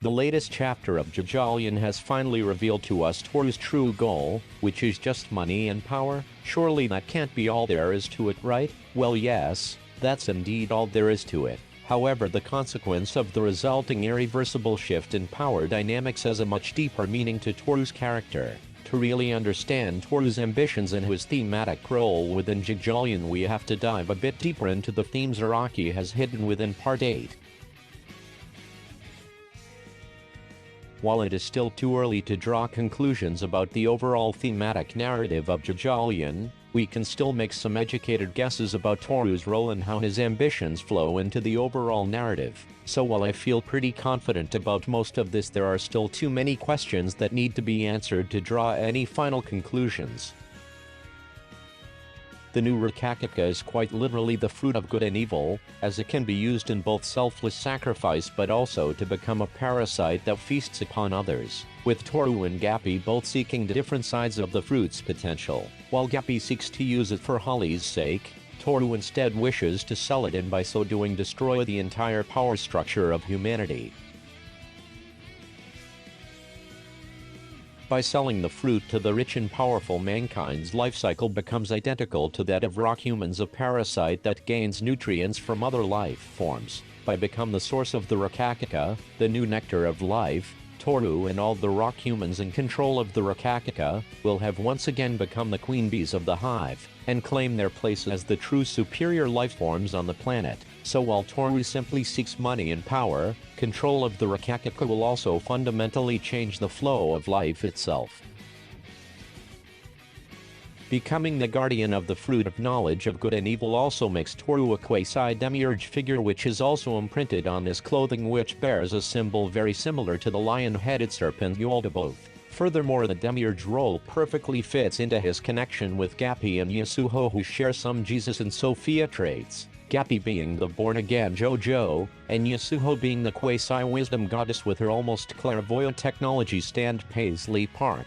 The latest chapter of JoJolion has finally revealed to us Tooru's true goal, which is just money and power. Surely that can't be all there is to it, right? Well, yes, that's indeed all there is to it. However, the consequence of the resulting irreversible shift in power dynamics has a much deeper meaning to Tooru's character. To really understand Tooru's ambitions and his thematic role within JoJolion, we have to dive a bit deeper into the themes Araki has hidden within Part 8. While it is still too early to draw conclusions about the overall thematic narrative of JoJolion, we can still make some educated guesses about Tooru's role and how his ambitions flow into the overall narrative. So while I feel pretty confident about most of this, there are still too many questions that need to be answered to draw any final conclusions. The new Rokakaka is quite literally the fruit of good and evil, as it can be used in both selfless sacrifice but also to become a parasite that feasts upon others, with Tooru and Gappy both seeking the different sides of the fruit's potential. While Gappy seeks to use it for Holly's sake, Tooru instead wishes to sell it and by so doing destroy the entire power structure of humanity. By selling the fruit to the rich and powerful, mankind's life cycle becomes identical to that of rock humans, a parasite that gains nutrients from other life forms. By become the source of the Rokakaka, the new nectar of life, Tooru and all the rock humans in control of the Rokakaka will have once again become the queen bees of the hive, and claim their place as the true superior life forms on the planet. So while Tooru simply seeks money and power, control of the Rokakaka will also fundamentally change the flow of life itself. Becoming the guardian of the fruit of knowledge of good and evil also makes Tooru a quasi-demiurge figure, which is also imprinted on his clothing, which bears a symbol very similar to the lion-headed serpent Yoldaboth. Furthermore, the demiurge role perfectly fits into his connection with Gappy and Yasuho, who share some Jesus and Sophia traits. Gappy being the born-again JoJo, and Yasuho being the quasi-wisdom goddess with her almost clairvoyant technology stand Paisley Park.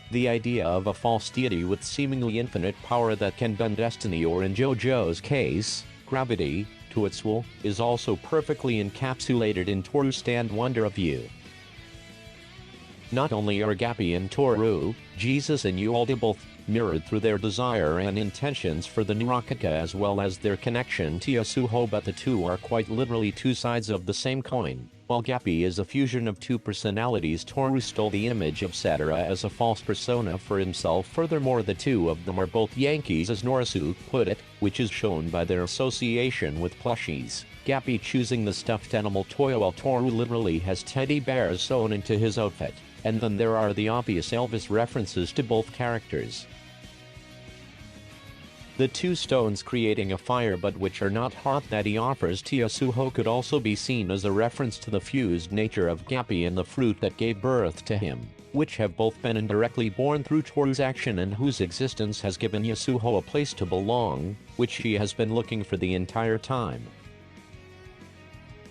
The idea of a false deity with seemingly infinite power that can bend destiny, or in JoJo's case, gravity, to its will, is also perfectly encapsulated in Tooru's stand Wonder of You. Not only are Gappy and Tooru, Jesus and Yoldaboth, mirrored through their desire and intentions for the new Rokakaka as well as their connection to Yasuho, but the two are quite literally two sides of the same coin. While Gappy is a fusion of two personalities, Tooru stole the image of Satara as a false persona for himself. Furthermore, the two of them are both Yankees, as Norisu put it, which is shown by their association with plushies. Gappy choosing the stuffed animal toy while Tooru literally has teddy bears sewn into his outfit. And then there are the obvious Elvis references to both characters. The two stones creating a fire but which are not hot that he offers to Yasuho could also be seen as a reference to the fused nature of Gappy and the fruit that gave birth to him, which have both been indirectly born through Tooru's action and whose existence has given Yasuho a place to belong, which she has been looking for the entire time.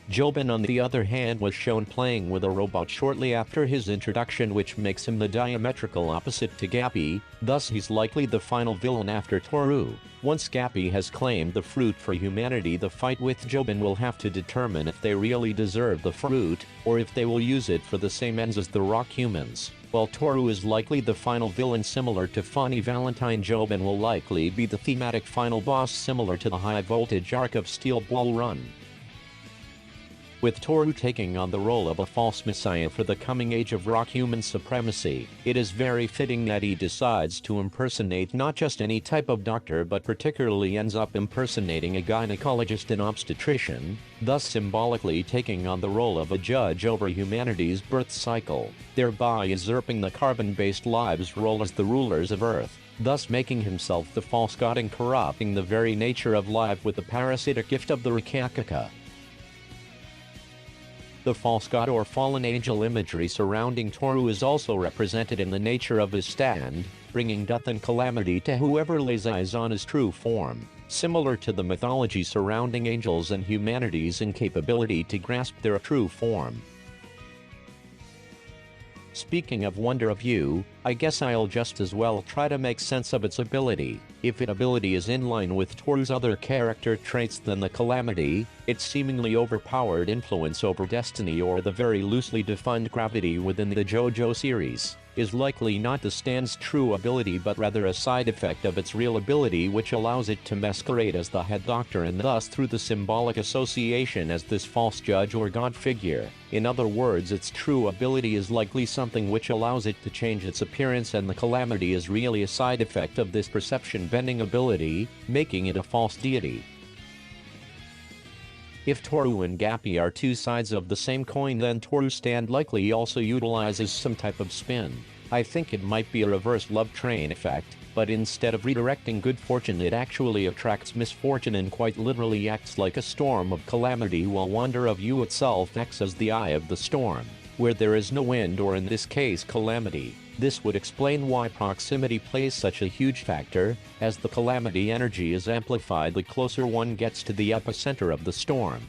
Jobin, on the other hand, was shown playing with a robot shortly after his introduction, which makes him the diametrical opposite to Gappy, thus he's likely the final villain after Tooru. Once Gappy has claimed the fruit for humanity, the fight with Jobin will have to determine if they really deserve the fruit, or if they will use it for the same ends as the rock humans. While Tooru is likely the final villain similar to Funny Valentine, Jobin will likely be the thematic final boss similar to the high-voltage arc of Steel Ball Run. With Tooru taking on the role of a false messiah for the coming age of rock human supremacy, it is very fitting that he decides to impersonate not just any type of doctor but particularly ends up impersonating a gynecologist and obstetrician, thus symbolically taking on the role of a judge over humanity's birth cycle, thereby usurping the carbon-based lives role as the rulers of Earth, thus making himself the false god and corrupting the very nature of life with the parasitic gift of the Rokakaka. The false god or fallen angel imagery surrounding Tooru is also represented in the nature of his stand, bringing death and calamity to whoever lays eyes on his true form, similar to the mythology surrounding angels and humanity's incapability to grasp their true form. Speaking of Wonder of You, I guess I'll just as well try to make sense of its ability. If its ability is in line with Tooru's other character traits, then the calamity, its seemingly overpowered influence over destiny, or the very loosely defined gravity within the JoJo series, is likely not the stand's true ability but rather a side effect of its real ability, which allows it to masquerade as the head doctor and thus through the symbolic association as this false judge or god figure. In other words, its true ability is likely something which allows it to change its appearance, and the calamity is really a side effect of this perception-bending ability, making it a false deity. If Tooru and Gappy are two sides of the same coin, then Tooru's stand likely also utilizes some type of spin. I think it might be a reverse love train effect, but instead of redirecting good fortune, it actually attracts misfortune and quite literally acts like a storm of calamity, while Wonder of You itself acts as the eye of the storm, where there is no wind, or in this case calamity. This would explain why proximity plays such a huge factor, as the calamity energy is amplified the closer one gets to the epicenter of the storm.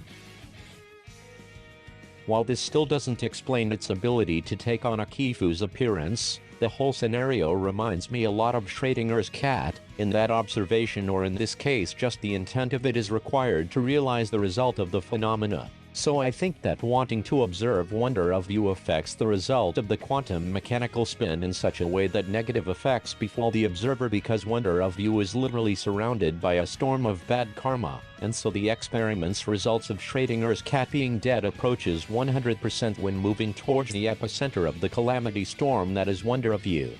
While this still doesn't explain its ability to take on Akifu's appearance, the whole scenario reminds me a lot of Schrodinger's cat, in that observation, or in this case just the intent of it, is required to realize the result of the phenomena. So I think that wanting to observe Wonder of You affects the result of the quantum mechanical spin in such a way that negative effects befall the observer, because Wonder of You is literally surrounded by a storm of bad karma, and so the experiment's results of Schrodinger's cat being dead approaches 100% when moving towards the epicenter of the calamity storm that is Wonder of You.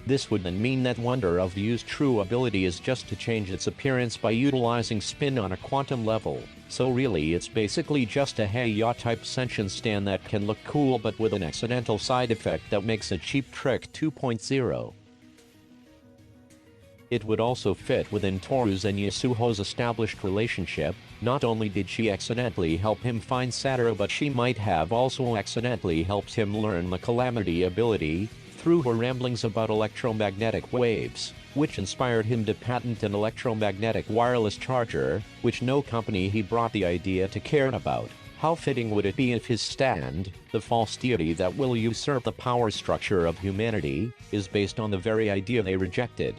This would then mean that Wonder of You's true ability is just to change its appearance by utilizing spin on a quantum level. So really it's basically just a hey-ya type sentient stand that can look cool but with an accidental side effect that makes a cheap trick 2.0. It would also fit within Tooru's and Yasuho's established relationship. Not only did she accidentally help him find Satoru, but she might have also accidentally helped him learn the calamity ability through her ramblings about electromagnetic waves, which inspired him to patent an electromagnetic wireless charger, which no company he brought the idea to cared about. How fitting would it be if his stand, the false deity that will usurp the power structure of humanity, is based on the very idea they rejected.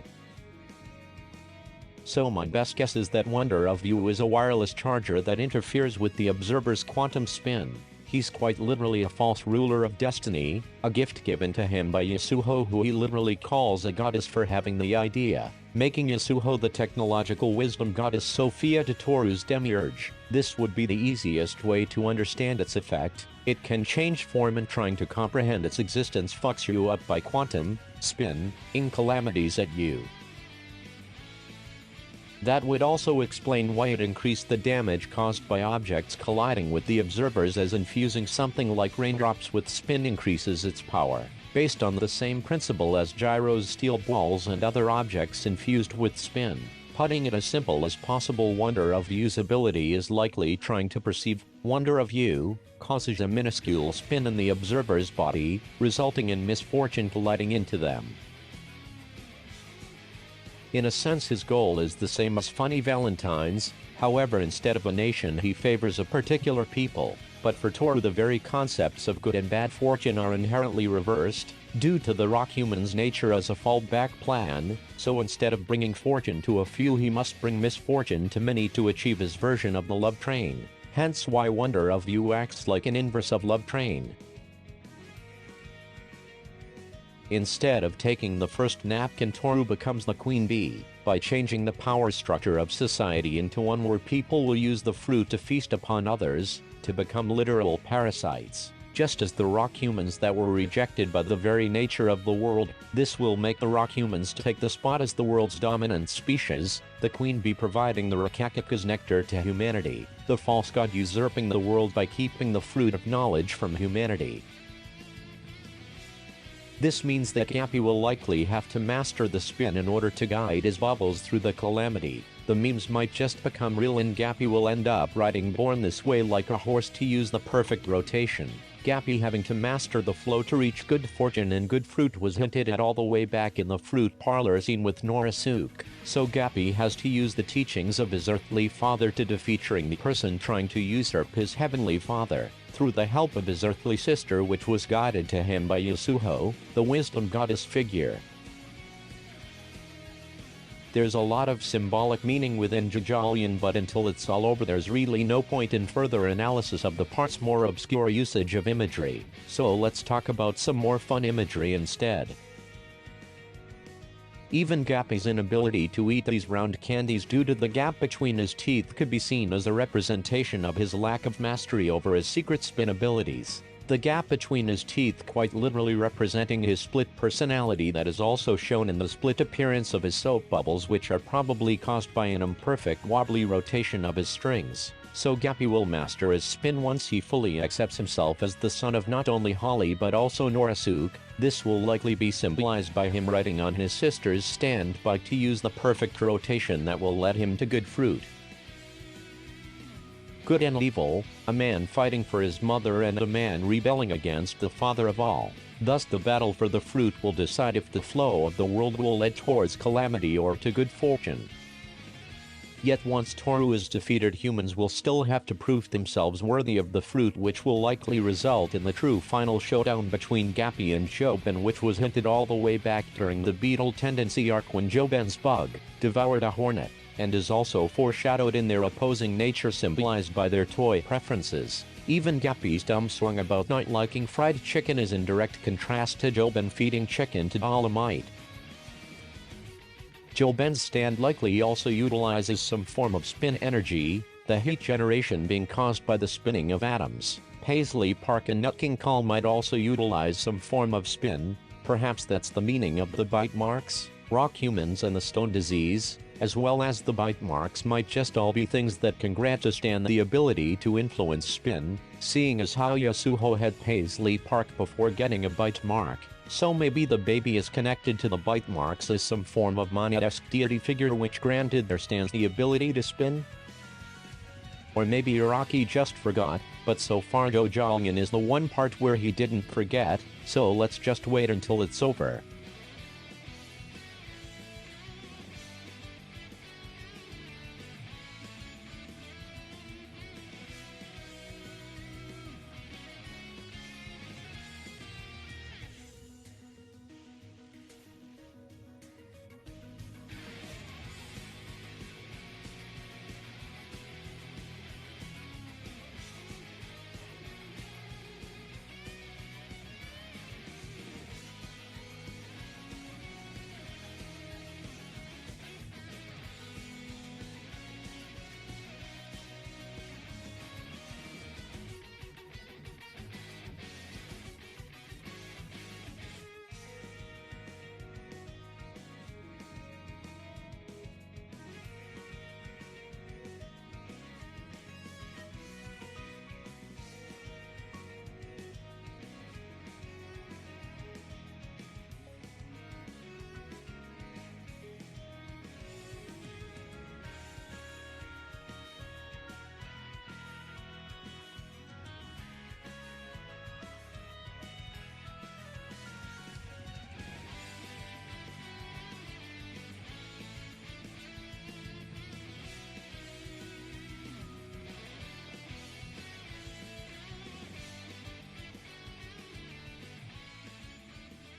So my best guess is that Wonder of You is a wireless charger that interferes with the observer's quantum spin. He's quite literally a false ruler of destiny, a gift given to him by Yasuho, who he literally calls a goddess for having the idea, making Yasuho the technological wisdom goddess Sophia to Tooru's demiurge. This would be the easiest way to understand its effect. It can change form, and trying to comprehend its existence fucks you up by quantum spin-ing calamities at you. That would also explain why it increased the damage caused by objects colliding with the observers, as infusing something like raindrops with spin increases its power, based on the same principle as gyros, steel balls, and other objects infused with spin. Putting it as simple as possible, Wonder of You's ability is likely trying to perceive. Wonder of You causes a minuscule spin in the observer's body, resulting in misfortune colliding into them. In a sense, his goal is the same as Funny Valentine's. However, instead of a nation, he favors a particular people. But for Tooru, the very concepts of good and bad fortune are inherently reversed, due to the rock human's nature as a fallback plan. So instead of bringing fortune to a few, he must bring misfortune to many to achieve his version of the love train. Hence why Wonder of You acts like an inverse of love train. Instead of taking the first napkin, Tooru becomes the queen bee, by changing the power structure of society into one where people will use the fruit to feast upon others, to become literal parasites, just as the rock humans that were rejected by the very nature of the world. This will make the rock humans take the spot as the world's dominant species, the queen bee providing the Rakakaka's nectar to humanity, the false god usurping the world by keeping the fruit of knowledge from humanity. This means that Gappy will likely have to master the spin in order to guide his bubbles through the calamity. The memes might just become real, and Gappy will end up riding Born This Way like a horse to use the perfect rotation. Gappy having to master the flow to reach good fortune and good fruit was hinted at all the way back in the fruit parlor scene with Norisuke. So Gappy has to use the teachings of his earthly father to defeat the person trying to usurp his heavenly father. through the help of his earthly sister, which was guided to him by Yasuho, the wisdom goddess figure. There's a lot of symbolic meaning within JoJolion, but until it's all over there's really no point in further analysis of the part's more obscure usage of imagery, so let's talk about some more fun imagery instead. Even Gappy's inability to eat these round candies due to the gap between his teeth could be seen as a representation of his lack of mastery over his secret spin abilities. The gap between his teeth quite literally representing his split personality that is also shown in the split appearance of his soap bubbles, which are probably caused by an imperfect wobbly rotation of his strings. So Gappy will master his spin once he fully accepts himself as the son of not only Holly but also Norisuke. This will likely be symbolized by him writing on his sister's standby to use the perfect rotation that will lead him to good fruit. Good and evil, a man fighting for his mother and a man rebelling against the father of all. Thus the battle for the fruit will decide if the flow of the world will lead towards calamity or to good fortune. Yet once Tooru is defeated, humans will still have to prove themselves worthy of the fruit, which will likely result in the true final showdown between Gappy and Joben, which was hinted all the way back during the Beetle Tendency arc when Joben's bug devoured a hornet, and is also foreshadowed in their opposing nature symbolized by their toy preferences. Even Gappy's dumb song about not liking fried chicken is in direct contrast to Joben feeding chicken to Dolomite. Joben's stand likely also utilizes some form of spin energy, the heat generation being caused by the spinning of atoms. Paisley Park and Nut King Call might also utilize some form of spin, perhaps that's the meaning of the bite marks. Rock humans and the stone disease, as well as the bite marks, might just all be things that can grant a stand the ability to influence spin, seeing as how Yasuho had Paisley Park before getting a bite mark. So maybe the baby is connected to the bite marks as some form of Mana-esque deity figure which granted their stands the ability to spin? Or maybe Araki just forgot, but so far JoJolion is the one part where he didn't forget, so let's just wait until it's over.